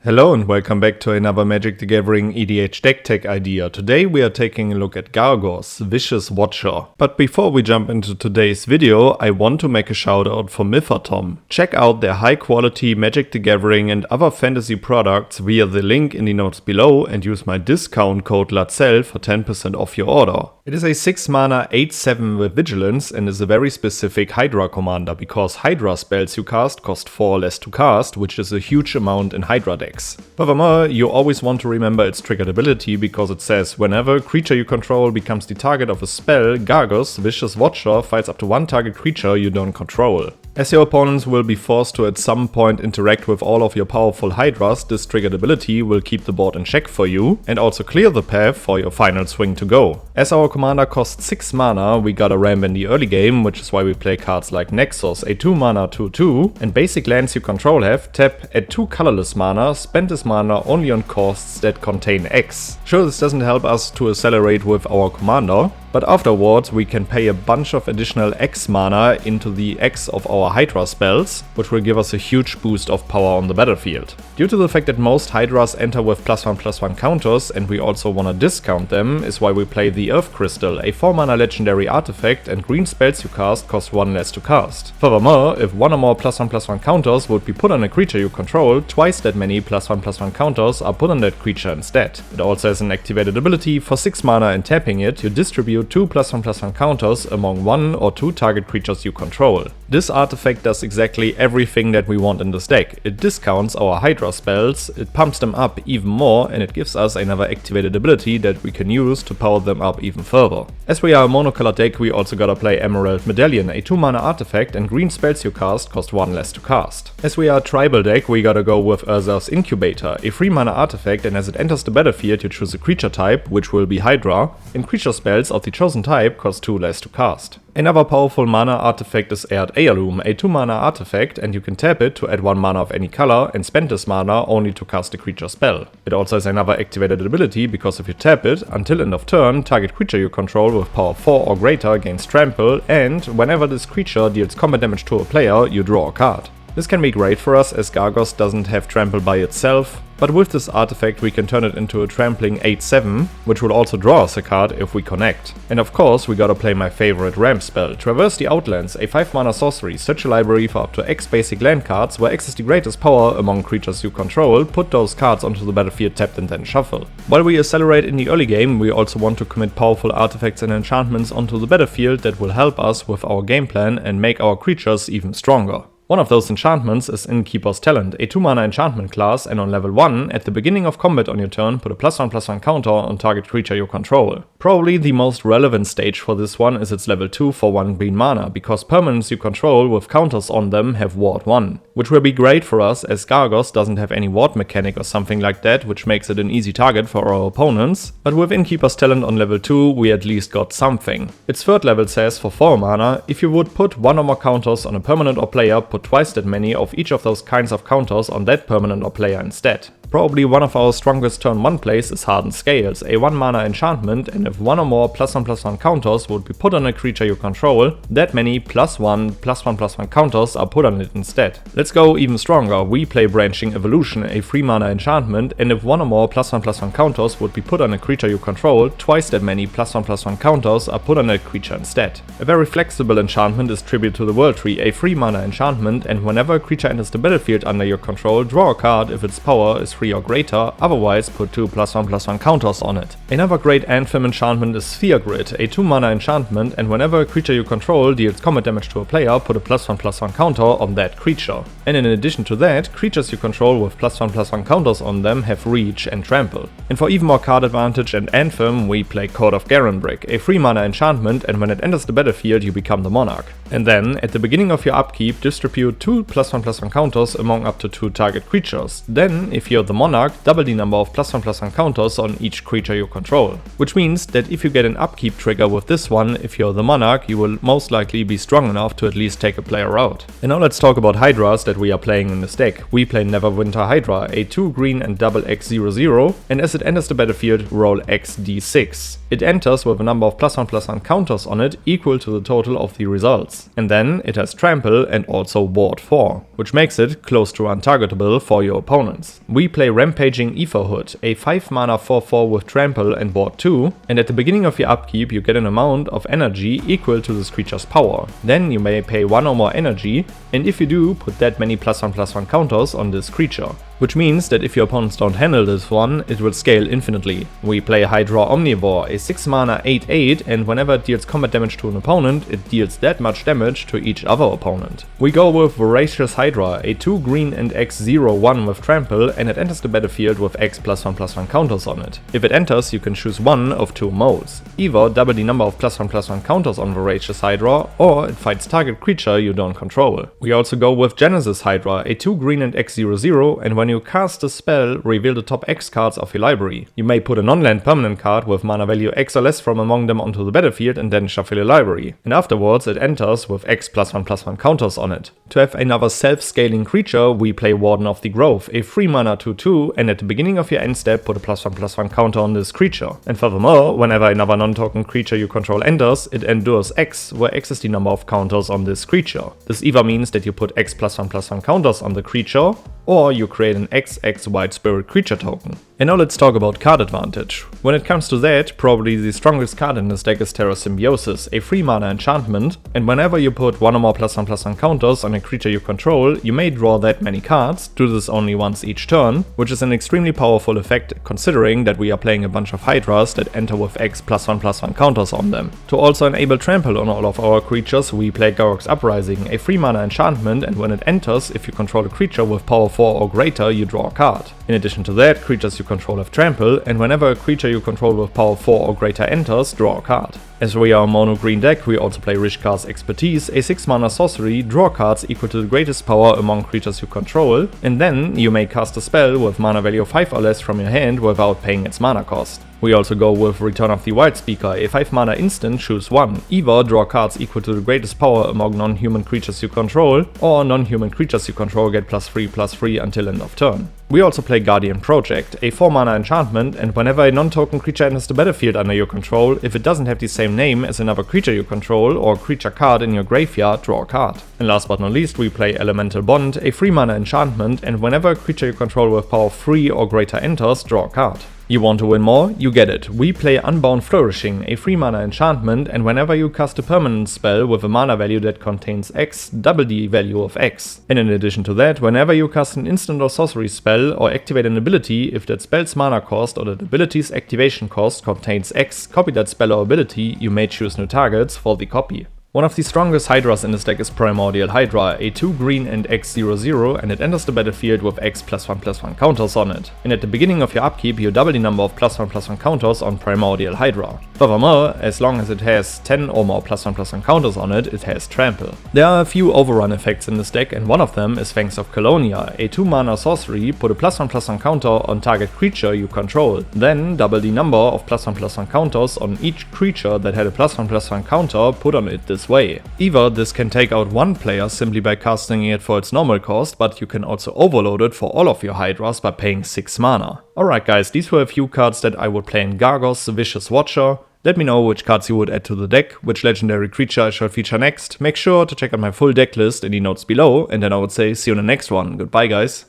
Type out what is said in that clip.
Hello and welcome back to another Magic the Gathering EDH deck tech idea. Today we are taking a look at Gargos, Vicious Watcher. But before we jump into today's video, I want to make a shout out for Mythatom. Check out their high quality Magic the Gathering and other fantasy products via the link in the notes below and use my discount code LATSEL for 10% off your order. It is a 6 mana 8/7 with Vigilance and is a very specific Hydra commander because Hydra spells you cast cost 4 less to cast, which is a huge amount in Hydra decks. Furthermore, you always want to remember its triggered ability because it says whenever creature you control becomes the target of a spell, Gargos, Vicious Watcher, fights up to one target creature you don't control. As your opponents will be forced to at some point interact with all of your powerful Hydras, this triggered ability will keep the board in check for you and also clear the path for your final swing to go. As our commander costs 6 mana, we got a ramp in the early game, which is why we play cards like Nexus, a 2 mana 2/2, and basic lands you control have tap at 2 colorless mana, spend this mana only on costs that contain X. Sure, this doesn't help us to accelerate with our commander, but afterwards we can pay a bunch of additional X mana into the X of our Hydra spells, which will give us a huge boost of power on the battlefield. Due to the fact that most Hydras enter with +1/+1 counters and we also want to discount them, is why we play the Earth Crystal, a 4 mana legendary artifact, and green spells you cast cost 1 less to cast. Furthermore, if one or more +1/+1 counters would be put on a creature you control, twice that many +1/+1 counters are put on that creature instead. It also has an activated ability: for 6 mana and tapping it, you distribute 2 +1/+1 counters among 1 or 2 target creatures you control. This artifact does exactly everything that we want in this deck. It discounts our Hydra spells, it pumps them up even more, and it gives us another activated ability that we can use to power them up even further. As we are a monocolored deck, we also gotta play Emerald Medallion, a 2 mana artifact, and green spells you cast cost 1 less to cast. As we are a tribal deck, we gotta go with Urza's Incubator, a 3 mana artifact, and as it enters the battlefield you choose a creature type, which will be Hydra, and creature spells of the chosen type cost 2 less to cast. Another powerful mana artifact is Aired Heirloom, a 2 mana artifact, and you can tap it to add 1 mana of any color and spend this mana only to cast a creature spell. It also has another activated ability because if you tap it, until end of turn, target creature you control with power 4 or greater gains trample, and whenever this creature deals combat damage to a player, you draw a card. This can be great for us as Gargos doesn't have trample by itself, but with this artifact we can turn it into a trampling 8/7, which will also draw us a card if we connect. And of course we gotta play my favorite ramp spell, Traverse the Outlands, a 5 mana sorcery. Search a library for up to X basic land cards, where X is the greatest power among creatures you control, put those cards onto the battlefield tapped and then shuffle. While we accelerate in the early game, we also want to commit powerful artifacts and enchantments onto the battlefield that will help us with our game plan and make our creatures even stronger. One of those enchantments is Innkeeper's Talent, a 2 mana enchantment class, and on level 1, at the beginning of combat on your turn, put a +1/+1 counter on target creature you control. Probably the most relevant stage for this one is its level 2 for 1 green mana, because permanents you control with counters on them have ward 1, which will be great for us as Gargos doesn't have any ward mechanic or something like that, which makes it an easy target for our opponents, but with Innkeeper's Talent on level 2 we at least got something. Its 3rd level says for 4 mana, if you would put 1 or more counters on a permanent or player, put twice that many of each of those kinds of counters on that permanent or player instead. Probably one of our strongest turn 1 plays is Hardened Scales, a 1 mana enchantment, and if 1 or more +1/+1 counters would be put on a creature you control, that many +1/+1/+1 counters are put on it instead. Let's go even stronger, we play Branching Evolution, a 3 mana enchantment, and if 1 or more +1/+1 counters would be put on a creature you control, twice that many +1/+1 counters are put on that creature instead. A very flexible enchantment is Tribute to the World Tree, a 3 mana enchantment, and whenever a creature enters the battlefield under your control, draw a card if its power is 3 or greater, otherwise put 2 +1/+1 counters on it. Another great Anthem enchantment is Sphere Grid, a 2 mana enchantment, and whenever a creature you control deals combat damage to a player, put a +1/+1 counter on that creature. And in addition to that, creatures you control with +1/+1 counters on them have Reach and Trample. And for even more Cardadvantage and Anthem, we play Court of Garenbrick, a 3 mana enchantment, and when it enters the battlefield you become the monarch. And then, at the beginning of your upkeep, distribute 2 +1/+1 counters among up to 2 target creatures. Then, if you're the monarch, double the number of +1/+1 counters on each creature you control. Which means that if you get an upkeep trigger with this one, if you're the monarch, you will most likely be strong enough to at least take a player out. And now let's talk about Hydras that we are playing in this deck. We play Neverwinter Hydra, a 2 green and double X/0/0, and as it enters the battlefield, roll XD6. It enters with a number of +1/+1 counters on it equal to the total of the results. And then it has Trample and also Ward 4, which makes it close to untargetable for your opponents. We play play Rampaging Etherhood, a 5 mana 4/4 with Trample and Ward 2, and at the beginning of your upkeep you get an amount of energy equal to this creature's power. Then you may pay 1 or more energy, and if you do, put that many +1/+1 counters on this creature. Which means that if your opponents don't handle this one, it will scale infinitely. We play Hydra Omnivore, a 6 mana 8/8, and whenever it deals combat damage to an opponent, it deals that much damage to each other opponent. We go with Voracious Hydra, a 2 green and X/0/1 with Trample, and it enters the battlefield with X +1/+1 counters on it. If it enters, you can choose one of 2 modes. Either double the number of +1/+1 counters on Voracious Hydra, or it fights target creature you don't control. We also go with Genesis Hydra, a 2 green and X/0/0, and when you cast a spell, reveal the top X cards of your library. You may put a non-land permanent card with mana value X or less from among them onto the battlefield and then shuffle your library. And afterwards it enters with X +1/+1 counters on it. To have another self-scaling creature, we play Warden of the Grove, a 3 mana 2/2, and at the beginning of your end step put a +1/+1 counter on this creature. And furthermore, whenever another non-token creature you control enters, it endures X, where X is the number of counters on this creature. This either means that you put X +1/+1 counters on the creature, or you create an XX White Spirit creature token. And now let's talk about Cardadvantage. When it comes to that, probably the strongest card in this deck is Terra Symbiosis, a 3 mana enchantment, and whenever you put 1 or more +1/+1 counters on a creature you control, you may draw that many cards, do this only once each turn, which is an extremely powerful effect considering that we are playing a bunch of Hydras that enter with X +1/+1 counters on them. To also enable trample on all of our creatures, we play Gargos Uprising, a 3 mana enchantment, and when it enters, if you control a creature with power 4 or greater, you draw a card. In addition to that, creatures you control have trample, and whenever a creature you control with power 4 or greater enters, draw a card. As we are a mono green deck, we also play Rishkar's Expertise, a 6 mana sorcery, draw cards equal to the greatest power among creatures you control, and then you may cast a spell with mana value 5 or less from your hand without paying its mana cost. We also go with Return of the Wildspeaker, a 5 mana instant, choose one. Either draw cards equal to the greatest power among non-human creatures you control, or non-human creatures you control get +3/+3 until end of turn. We also play Guardian Project, a 4 mana enchantment, and whenever a non-token creature enters the battlefield under your control, if it doesn't have the same name as another creature you control or creature card in your graveyard, draw a card. And last but not least, we play Elemental Bond, a 3 mana enchantment, and whenever a creature you control with power 3 or greater enters, draw a card. You want to win more? You get it. We play Unbound Flourishing, a 3 mana enchantment, and whenever you cast a permanent spell with a mana value that contains X, double the value of X. And in addition to that, whenever you cast an instant or sorcery spell or activate an ability, if that spell's mana cost or that ability's activation cost contains X, copy that spell or ability, you may choose new targets for the copy. One of the strongest Hydras in this deck is Primordial Hydra, a 2 green and X/0/0, and it enters the battlefield with X +1/+1 counters on it. And at the beginning of your upkeep, you double the number of +1/+1 counters on Primordial Hydra. Furthermore, as long as it has 10 or more +1/+1 counters on it, it has Trample. There are a few overrun effects in this deck, and one of them is Fangs of Colonia, a 2 mana sorcery, put a +1/+1 counter on target creature you control. Then double the number of +1/+1 counters on each creature that had a +1/+1 counter put on it this way. Either this can take out one player simply by casting it for its normal cost, but you can also overload it for all of your Hydras by paying 6 mana. Alright guys, these were a few cards that I would play in Gargos, the Vicious Watcher. Let me know which cards you would add to the deck, which legendary creature I shall feature next. Make sure to check out my full deck list in the notes below, and then I would say see you in the next one. Goodbye guys.